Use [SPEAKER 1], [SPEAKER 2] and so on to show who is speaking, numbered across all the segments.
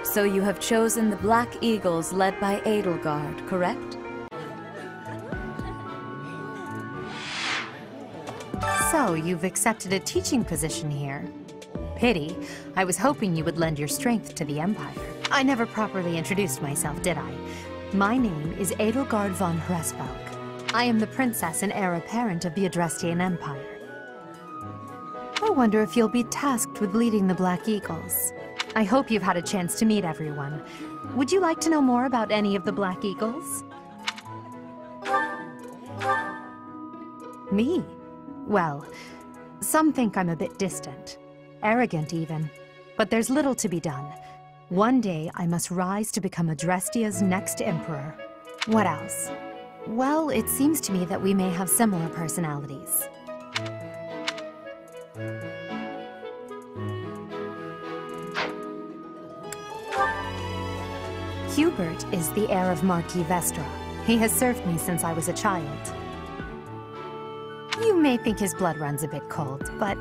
[SPEAKER 1] So you have chosen the Black Eagles led by Edelgard, correct?
[SPEAKER 2] So, you've accepted a teaching position here. Pity. I was hoping you would lend your strength to the Empire. I never properly introduced myself, did I? My name is Edelgard von Hresvelk. I am the princess and heir apparent of the Adrestian Empire. I wonder if you'll be tasked with leading the Black Eagles. I hope you've had a chance to meet everyone. Would you like to know more about any of the Black Eagles? Me? Well, some think I'm a bit distant. Arrogant, even. But there's little to be done. One day, I must rise to become Adrestia's next emperor. What else? Well, it seems to me that we may have similar personalities. Hubert is the heir of Marquis Vestra. He has served me since I was a child. You may think his blood runs a bit cold, but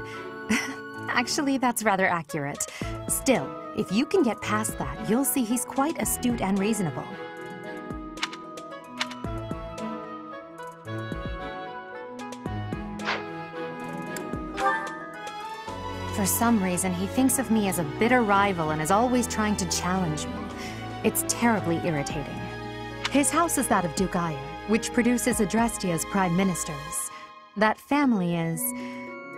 [SPEAKER 2] actually that's rather accurate. Still, if you can get past that, you'll see he's quite astute and reasonable. For some reason, he thinks of me as a bitter rival and is always trying to challenge me. It's terribly irritating. His house is that of Duke Ire, which produces Adrestia's prime ministers. That family is,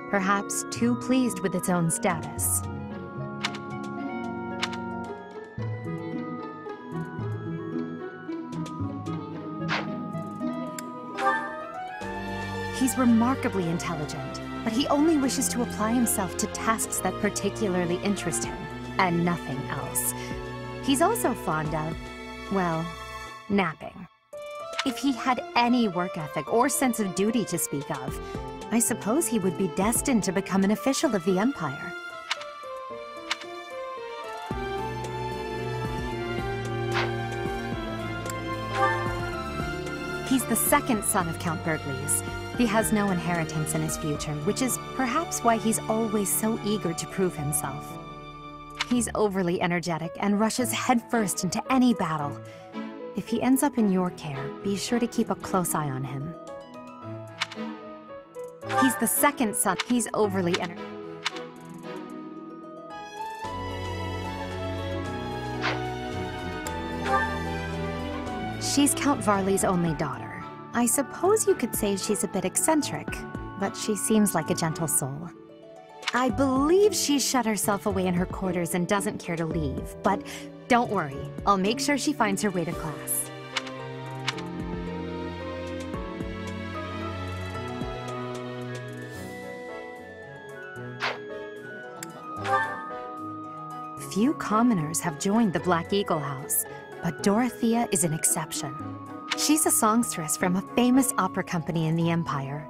[SPEAKER 2] perhaps, too pleased with its own status. He's remarkably intelligent, but he only wishes to apply himself to tasks that particularly interest him, and nothing else. He's also fond of, well, napping. If he had any work ethic or sense of duty to speak of, I suppose he would be destined to become an official of the Empire. He's the second son of Count Bergliez. He has no inheritance in his future, which is perhaps why he's always so eager to prove himself. He's overly energetic and rushes headfirst into any battle. If he ends up in your care, be sure to keep a close eye on him. He's the second son. He's overly energetic. She's Count Varley's only daughter. I suppose you could say she's a bit eccentric, but she seems like a gentle soul. I believe she's shut herself away in her quarters and doesn't care to leave, but don't worry, I'll make sure she finds her way to class. Few commoners have joined the Black Eagle House, but Dorothea is an exception. She's a songstress from a famous opera company in the Empire.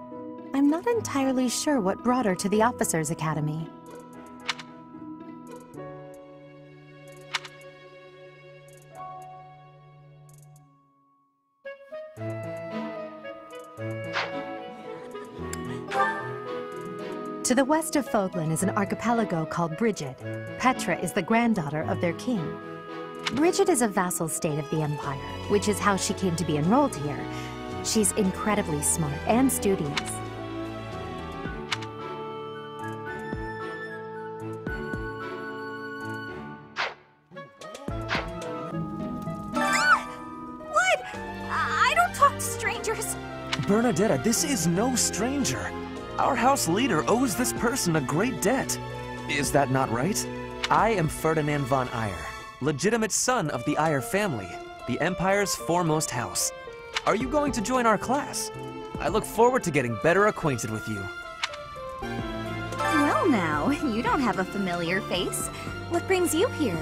[SPEAKER 2] I'm not entirely sure what brought her to the Officers' Academy. To the west of Foglin is an archipelago called Brigid. Petra is the granddaughter of their king. Brigid is a vassal state of the Empire, which is how she came to be enrolled here. She's incredibly smart and studious.
[SPEAKER 3] What? I don't talk to strangers.
[SPEAKER 4] Bernadetta, this is no stranger. Our house leader owes this person a great debt. Is that not right? I am Ferdinand von Ire, legitimate son of the Ire family, the Empire's foremost house. Are you going to join our class? I look forward to getting better acquainted with you.
[SPEAKER 3] Well now, you don't have a familiar face. What brings you here?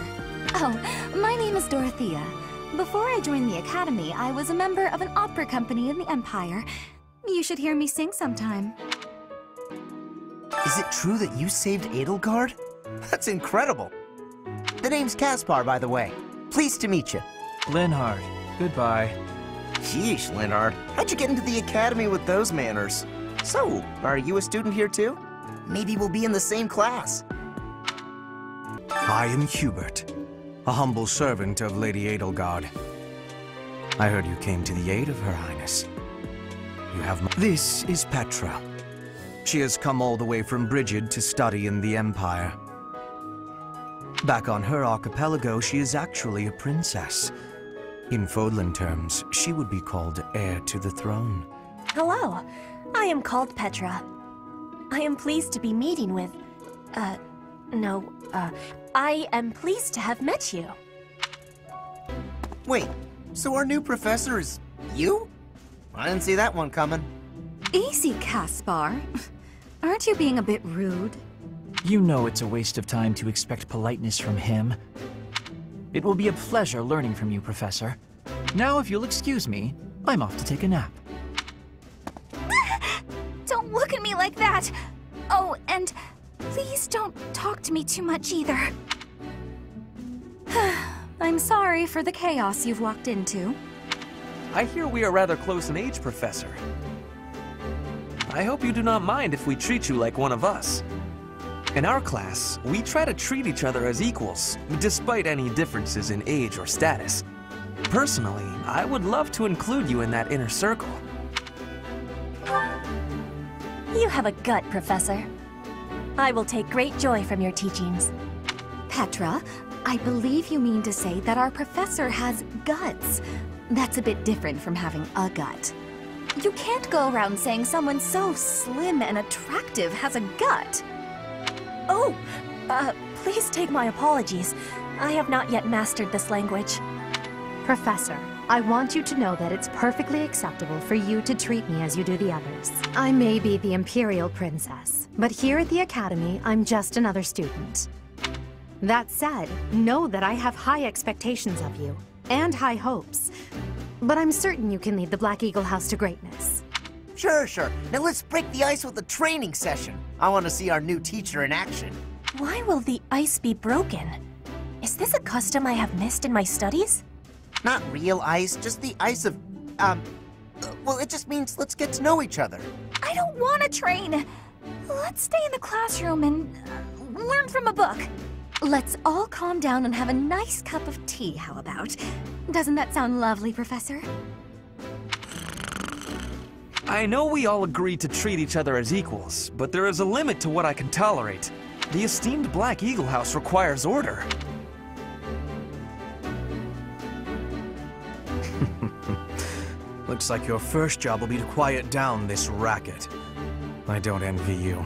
[SPEAKER 3] Oh, my name is Dorothea. Before I joined the Academy, I was a member of an opera company in the Empire. You should hear me sing sometime.
[SPEAKER 5] Is it true that you saved Edelgard? That's incredible. The name's Caspar, by the way. Pleased to meet you.
[SPEAKER 6] Linhard, goodbye.
[SPEAKER 5] Sheesh, Linhard. How'd you get into the academy with those manners? So, are you a student here too? Maybe we'll be in the same class.
[SPEAKER 7] I am Hubert.
[SPEAKER 5] a humble servant of Lady Edelgard. I heard you came to the aid of Her Highness. You have This is Petra. She has come all the way from Brigid to study in the Empire. Back on her archipelago, she is actually a princess. In Fodlan terms, she would be called heir to the throne.
[SPEAKER 7] Hello, I am called Petra. I am pleased to be meeting with... I am pleased to have met you.
[SPEAKER 5] Wait, so our new professor is you? I didn't see that one coming.
[SPEAKER 3] Easy, Caspar. Aren't you being a bit rude?
[SPEAKER 6] You know it's a waste of time to expect politeness from him. It will be a pleasure learning from you, Professor. Now, if you'll excuse me, I'm off to take a nap.
[SPEAKER 3] Don't look at me like that! Oh, and please don't talk to me too much either. I'm sorry for the chaos you've walked into.
[SPEAKER 4] I hear we are rather close in age, Professor. I hope you do not mind if we treat you like one of us. In our class, we try to treat each other as equals, despite any differences in age or status. Personally, I would love to include you in that inner circle.
[SPEAKER 7] You have a gut, Professor. I will take great joy from your teachings.
[SPEAKER 3] Petra, I believe you mean to say that our professor has guts. That's a bit different from having a gut. You can't go around saying someone so slim and attractive has a gut.
[SPEAKER 7] Oh, please take my apologies. I have not yet mastered this language.
[SPEAKER 2] Professor, I want you to know that it's perfectly acceptable for you to treat me as you do the others. I may be the Imperial Princess, but here at the Academy, I'm just another student. That said, know that I have high expectations of you, and high hopes. But I'm certain you can lead the Black Eagle House to greatness.
[SPEAKER 5] Sure. Now let's break the ice with a training session. I want to see our new teacher in action.
[SPEAKER 7] Why will the ice be broken? Is this a custom I have missed in my studies?
[SPEAKER 5] Not real ice, just the ice of, well, it just means let's get to know each other.
[SPEAKER 3] I don't want to train. Let's stay in the classroom and learn from a book. Let's all calm down and have a nice cup of tea, how about? Doesn't that sound lovely, Professor?
[SPEAKER 4] I know we all agree to treat each other as equals, but there is a limit to what I can tolerate. The esteemed Black Eagle House requires order.
[SPEAKER 5] Looks like your first job will be to quiet down this racket. I don't envy you.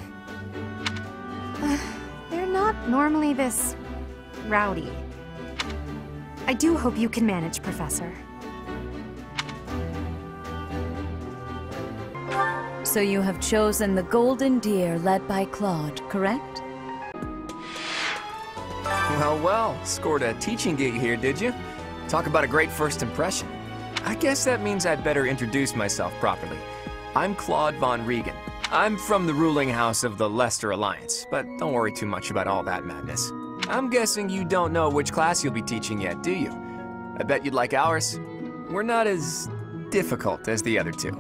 [SPEAKER 2] They're not normally this rowdy. I do hope you can manage, Professor.
[SPEAKER 1] So you have chosen the Golden Deer led by Claude, correct?
[SPEAKER 8] Well, scored a teaching gig here, did you? Talk about a great first impression. I guess that means I'd better introduce myself properly. I'm Claude von Regan. I'm from the ruling house of the Leicester Alliance, but don't worry too much about all that madness. I'm guessing you don't know which class you'll be teaching yet, do you? I bet you'd like ours. We're not as difficult as the other two.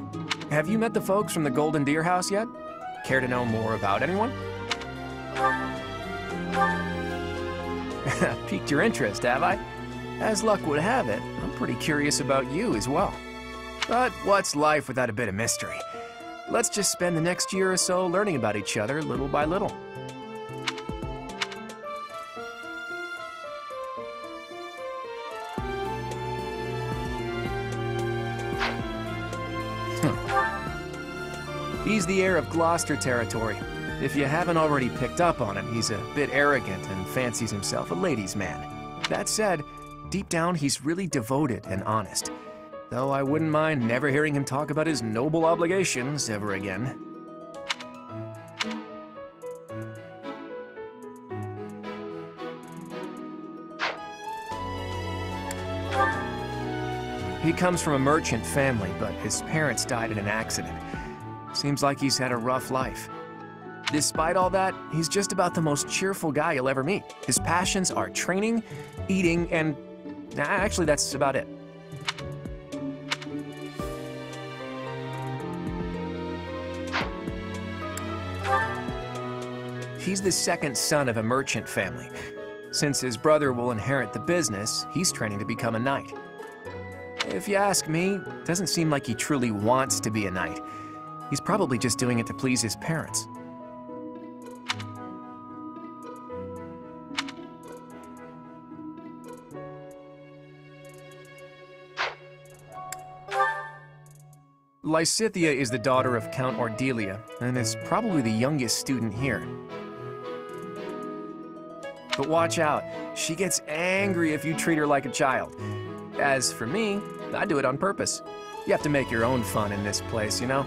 [SPEAKER 8] Have you met the folks from the Golden Deer House yet? Care to know more about anyone? Piqued your interest, have I? As luck would have it, I'm pretty curious about you as well. But what's life without a bit of mystery? Let's just spend the next year or so learning about each other little by little. He's the heir of Gloucester territory. If you haven't already picked up on it, he's a bit arrogant and fancies himself a ladies' man. That said, deep down he's really devoted and honest. Though I wouldn't mind never hearing him talk about his noble obligations ever again. He comes from a merchant family, but his parents died in an accident. Seems like he's had a rough life. Despite all that, he's just about the most cheerful guy you'll ever meet. His passions are training, eating, and actually that's about it. He's the second son of a merchant family. Since his brother will inherit the business, he's training to become a knight. If you ask me, it doesn't seem like he truly wants to be a knight. He's probably just doing it to please his parents. Lysithea is the daughter of Count Ordelia, and is probably the youngest student here. But watch out, she gets angry if you treat her like a child. As for me, I do it on purpose. You have to make your own fun in this place, you know?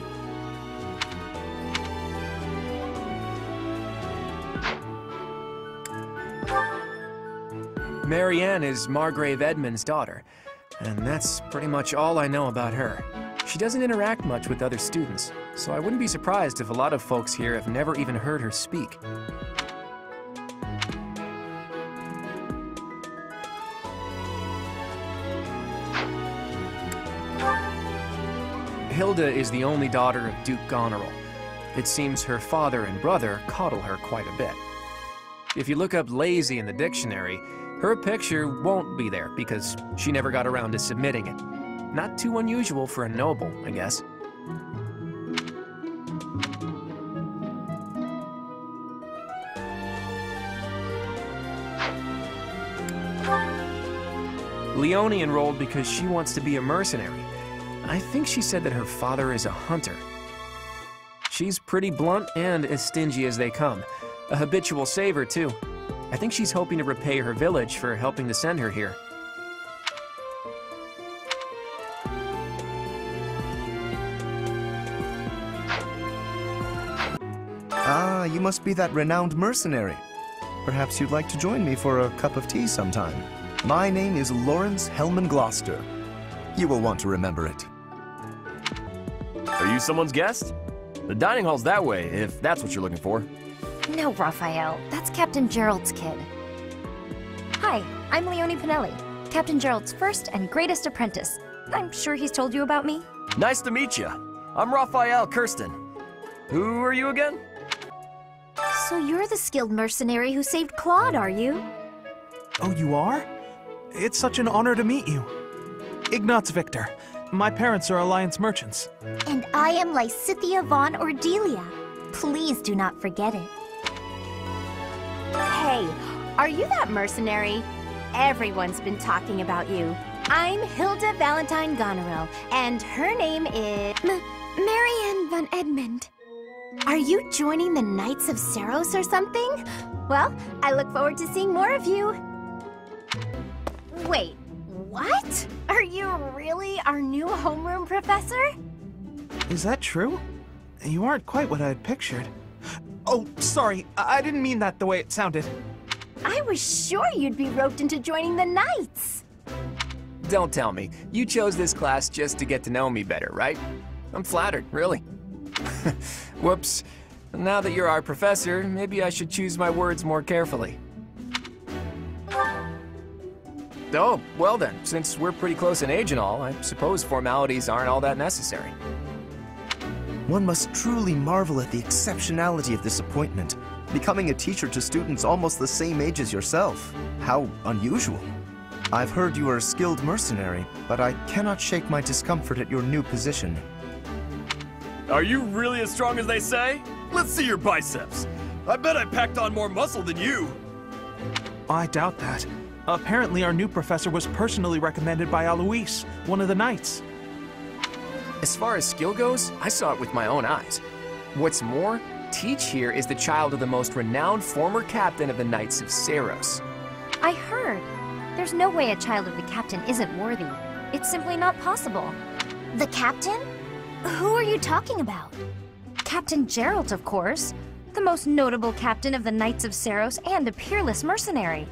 [SPEAKER 8] Marianne is Margrave Edmund's daughter, and that's pretty much all I know about her. She doesn't interact much with other students, so I wouldn't be surprised if a lot of folks here have never even heard her speak. Hilda is the only daughter of Duke Goneril. It seems her father and brother coddle her quite a bit. If you look up lazy in the dictionary, her picture won't be there because she never got around to submitting it. Not too unusual for a noble, I guess. Leonie enrolled because she wants to be a mercenary. I think she said that her father is a hunter. She's pretty blunt and as stingy as they come. A habitual saver, too. I think she's hoping to repay her village for helping to send her here.
[SPEAKER 5] Ah, you must be that renowned mercenary. Perhaps you'd like to join me for a cup of tea sometime. My name is Lawrence Hellman Gloucester. You will want to remember it.
[SPEAKER 9] Are you someone's guest? The dining hall's that way, if that's what you're looking for.
[SPEAKER 3] No, Raphael. That's Captain Gerald's kid. Hi, I'm Leonie Pinelli, Captain Gerald's first and greatest apprentice. I'm sure he's told you about me.
[SPEAKER 9] Nice to meet you. I'm Raphael Kirsten. Who are you again?
[SPEAKER 3] So you're the skilled mercenary who saved Claude, are you?
[SPEAKER 10] Oh, you are? It's such an honor to meet you. Ignatz Victor. My parents are Alliance merchants.
[SPEAKER 3] And I am Lysithea von Ordelia. Please do not forget it.
[SPEAKER 11] Hey, are you that mercenary? Everyone's been talking about you. I'm Hilda Valentine Goneril, and her name is...
[SPEAKER 3] Marianne von Edmund.
[SPEAKER 11] Are you joining the Knights of Seiros or something? Well, I look forward to seeing more of you. Wait, what? Are you really our new homeroom professor?
[SPEAKER 10] Is that true? You aren't quite what I had pictured. Oh, sorry. I didn't mean that the way it sounded.
[SPEAKER 11] I was sure you'd be roped into joining the Knights.
[SPEAKER 8] Don't tell me. You chose this class just to get to know me better, right? I'm flattered, really. Whoops. Now that you're our professor, maybe I should choose my words more carefully. Oh, well then, since we're pretty close in age and all, I suppose formalities aren't all that necessary.
[SPEAKER 5] One must truly marvel at the exceptionality of this appointment. Becoming a teacher to students almost the same age as yourself. How unusual. I've heard you are a skilled mercenary, but I cannot shake my discomfort at your new position.
[SPEAKER 9] Are you really as strong as they say? Let's see your biceps. I bet I packed on more muscle than you.
[SPEAKER 10] I doubt that. Apparently our new professor was personally recommended by Alois, one of the knights.
[SPEAKER 8] As far as skill goes, I saw it with my own eyes. What's more, Teach here is the child of the most renowned former captain of the Knights of Seiros.
[SPEAKER 3] I heard. There's no way a child of the captain isn't worthy. It's simply not possible.
[SPEAKER 11] The captain? Who are you talking about?
[SPEAKER 3] Captain Gerald, of course. The most notable captain of the Knights of Seiros and a peerless mercenary.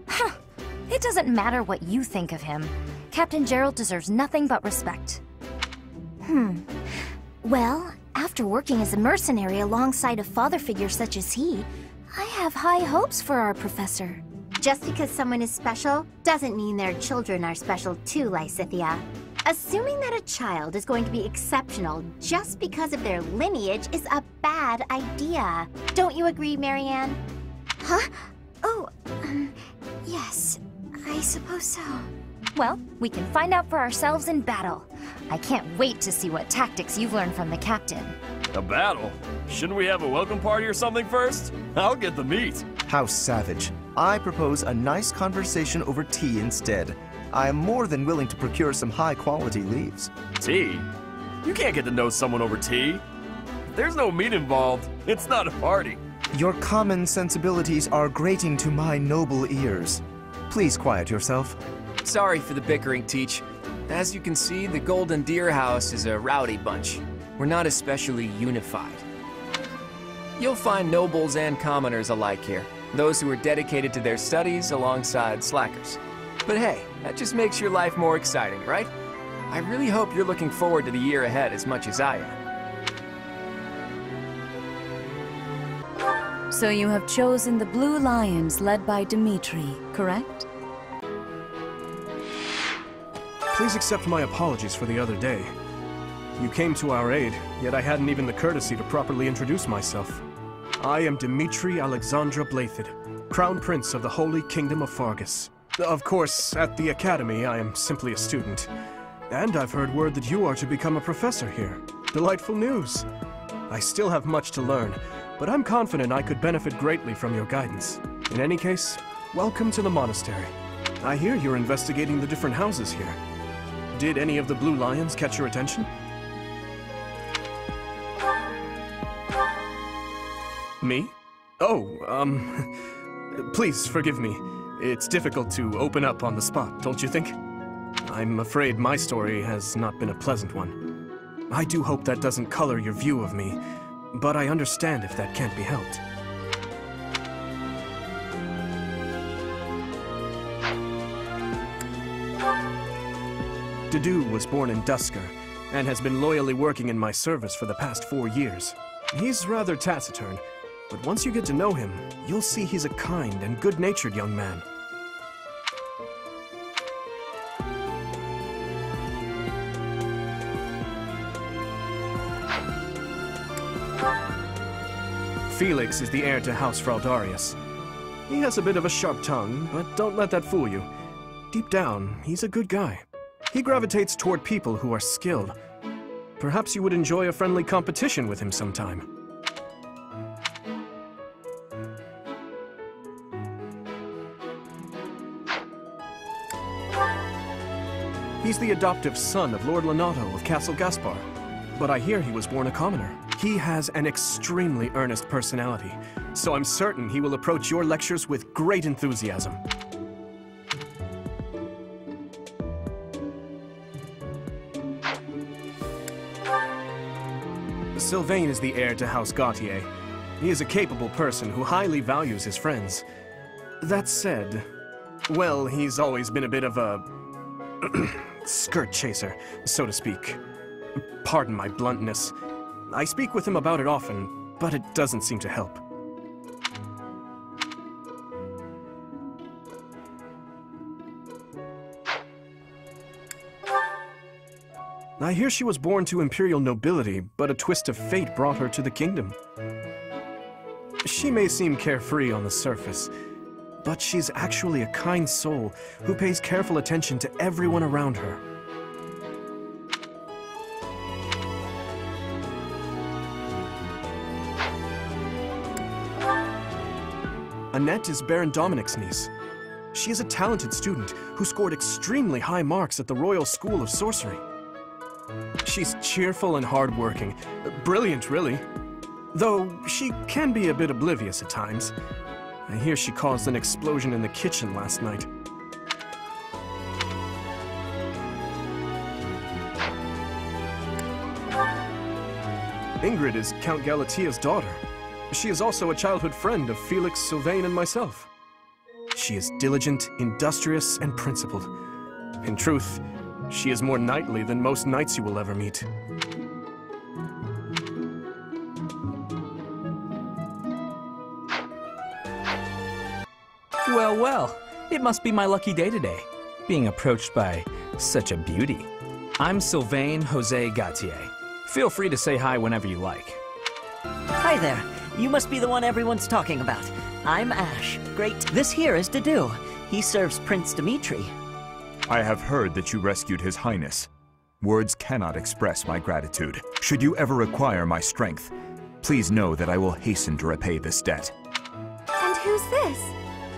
[SPEAKER 3] Huh. It doesn't matter what you think of him. Captain Gerald deserves nothing but respect.
[SPEAKER 11] Well, after working as a mercenary alongside a father figure such as he, I have high hopes for our professor. Just because someone is special doesn't mean their children are special too, Lysithia. Assuming that a child is going to be exceptional just because of their lineage is a bad idea. Don't you agree, Marianne?
[SPEAKER 3] Huh? Oh, yes, I suppose so.
[SPEAKER 7] Well, we can find out for ourselves in battle. I can't wait to see what tactics you've learned from the captain.
[SPEAKER 9] A battle? Shouldn't we have a welcome party or something first? I'll get the meat.
[SPEAKER 12] How savage. I propose a nice conversation over tea instead. I am more than willing to procure some high-quality leaves.
[SPEAKER 9] Tea? You can't get to know someone over tea. If there's no meat involved, it's not a party.
[SPEAKER 12] Your common sensibilities are grating to my noble ears. Please quiet yourself.
[SPEAKER 8] Sorry for the bickering, Teach. As you can see, the Golden Deer House is a rowdy bunch. We're not especially unified. You'll find nobles and commoners alike here, those who are dedicated to their studies alongside slackers. But hey, that just makes your life more exciting, right? I really hope you're looking forward to the year ahead as much as I am.
[SPEAKER 1] So you have chosen the Blue Lions led by Dimitri, correct?
[SPEAKER 10] Please accept my apologies for the other day. You came to our aid, yet I hadn't even the courtesy to properly introduce myself. I am Dimitri Alexandra Blathid, Crown Prince of the Holy Kingdom of Fargus. Of course, at the Academy, I am simply a student. And I've heard word that you are to become a professor here. Delightful news. I still have much to learn, but I'm confident I could benefit greatly from your guidance. In any case, welcome to the monastery. I hear you're investigating the different houses here. Did any of the Blue Lions catch your attention? Me? Oh, please forgive me. It's difficult to open up on the spot, don't you think? I'm afraid my story has not been a pleasant one. I do hope that doesn't color your view of me, but I understand if that can't be helped. Dedu was born in Dusker, and has been loyally working in my service for the past 4 years. He's rather taciturn, but once you get to know him, you'll see he's a kind and good-natured young man. Felix is the heir to House Fraldarius. He has a bit of a sharp tongue, but don't let that fool you. Deep down, he's a good guy. He gravitates toward people who are skilled. Perhaps you would enjoy a friendly competition with him sometime. He's the adoptive son of Lord Lenato of Castle Gaspar, but I hear he was born a commoner. He has an extremely earnest personality, so I'm certain he will approach your lectures with great enthusiasm. Sylvain is the heir to House Gautier. He is a capable person who highly values his friends. That said, well, he's always been a bit of a skirt chaser, so to speak. Pardon my bluntness. I speak with him about it often, but it doesn't seem to help. I hear she was born to imperial nobility, but a twist of fate brought her to the kingdom. She may seem carefree on the surface, but she's actually a kind soul who pays careful attention to everyone around her. Annette is Baron Dominic's niece. She is a talented student who scored extremely high marks at the Royal School of Sorcery. She's cheerful and hardworking. Brilliant, really. Though she can be a bit oblivious at times. I hear she caused an explosion in the kitchen last night. Ingrid is Count Galatia's daughter. She is also a childhood friend of Felix, Sylvain, and myself. She is diligent, industrious, and principled. In truth, she is more knightly than most knights you will ever meet.
[SPEAKER 4] Well, well.
[SPEAKER 6] It must be my lucky day today, being approached by such a beauty. I'm Sylvain Jose Gautier. Feel free to say hi whenever you like.
[SPEAKER 13] Hi there. You must be the one everyone's talking about. I'm Ash. Great. This here is Dedu. He serves Prince Dimitri.
[SPEAKER 14] I have heard that you rescued His Highness. Words cannot express my gratitude. Should you ever require my strength, please know that I will hasten to repay this debt.
[SPEAKER 3] And who's this?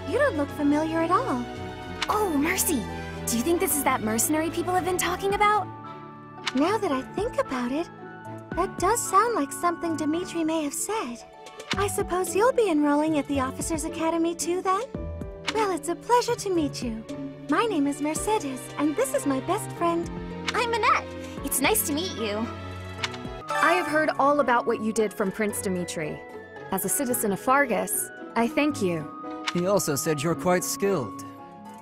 [SPEAKER 3] You don't look familiar at all. Oh, Mercy! Do you think this is that mercenary people have been talking about? Now that I think about it, that does sound like something Dimitri may have said. I suppose you'll be enrolling at the Officers' Academy too, then? Well, it's a pleasure to meet you. My name is Mercedes, and this is my best friend. I'm Annette. It's nice to meet you.
[SPEAKER 15] I have heard all about what you did from Prince Dimitri. As a citizen of Fargus, I thank you.
[SPEAKER 16] He also said you're quite skilled,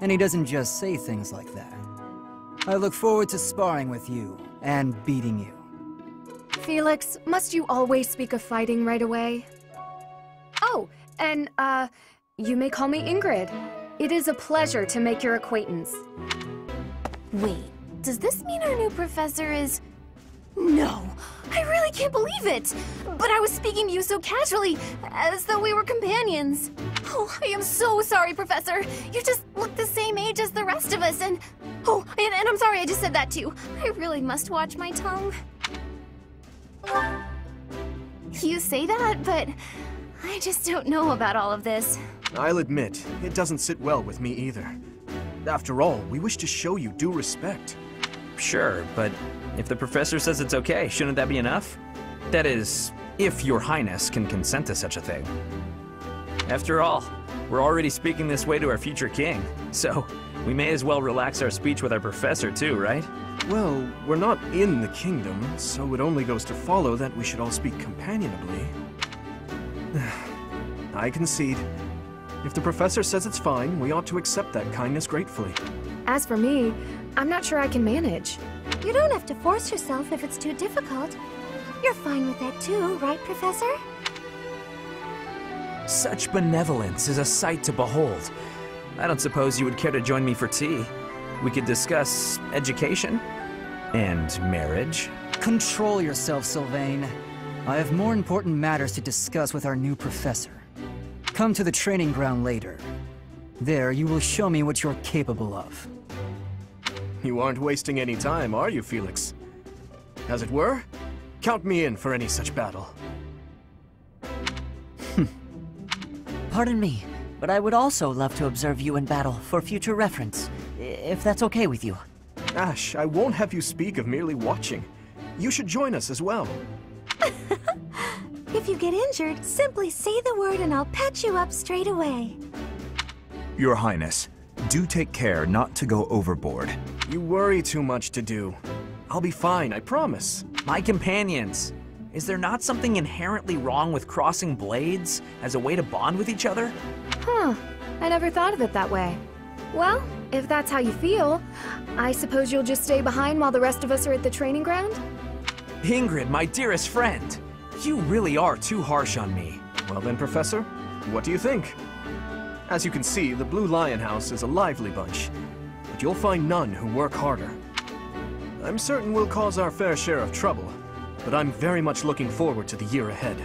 [SPEAKER 16] and he doesn't just say things like that. I look forward to sparring with you and beating you.
[SPEAKER 15] Felix, must you always speak of fighting right away? Oh, and, you may call me Ingrid. It is a pleasure to make your acquaintance.
[SPEAKER 3] Wait, does this mean our new professor is... No, I really can't believe it! But I was speaking to you so casually, as though we were companions. Oh, I am so sorry, Professor. You just look the same age as the rest of us, and... Oh, and I'm sorry I just said that too. I really must watch my tongue. You say that, but I just don't know about all of this.
[SPEAKER 10] I'll admit, it doesn't sit well with me either. After all, we wish to show you due respect.
[SPEAKER 6] Sure, but if the professor says it's okay, shouldn't that be enough? That is, if your highness can consent to such a thing. After all, we're already speaking this way to our future king, so we may as well relax our speech with our professor too, right?
[SPEAKER 10] Well, we're not in the kingdom, so it only goes to follow that we should all speak companionably. I concede. If the professor says it's fine, we ought to accept that kindness gratefully.
[SPEAKER 15] As for me, I'm not sure I can manage.
[SPEAKER 3] You don't have to force yourself if it's too difficult. You're fine with that too, right, Professor?
[SPEAKER 6] Such benevolence is a sight to behold. I don't suppose you would care to join me for tea. We could discuss education and marriage.
[SPEAKER 16] Control yourself, Sylvain. I have more important matters to discuss with our new professor. Come to the training ground later. There, you will show me what you're capable of.
[SPEAKER 10] You aren't wasting any time, are you, Felix? As it were, count me in for any such battle.
[SPEAKER 13] Pardon me, but I would also love to observe you in battle for future reference, if that's okay with you.
[SPEAKER 10] Ash, I won't have you speak of merely watching. You should join us as well.
[SPEAKER 3] If you get injured, simply say the word and I'll patch you up straight away.
[SPEAKER 14] Your Highness, do take care not to go overboard.
[SPEAKER 10] You worry too much to do. I'll be fine, I promise.
[SPEAKER 6] My companions, is there not something inherently wrong with crossing blades as a way to bond with each other?
[SPEAKER 15] Huh, I never thought of it that way. Well, if that's how you feel, I suppose you'll just stay behind while the rest of us are at the training ground?
[SPEAKER 6] Ingrid, my dearest friend, you really are too harsh on me.
[SPEAKER 10] Well then, Professor, what do you think? As you can see, the Blue Lion House is a lively bunch, but you'll find none who work harder. I'm certain we'll cause our fair share of trouble, but I'm very much looking forward to the year ahead.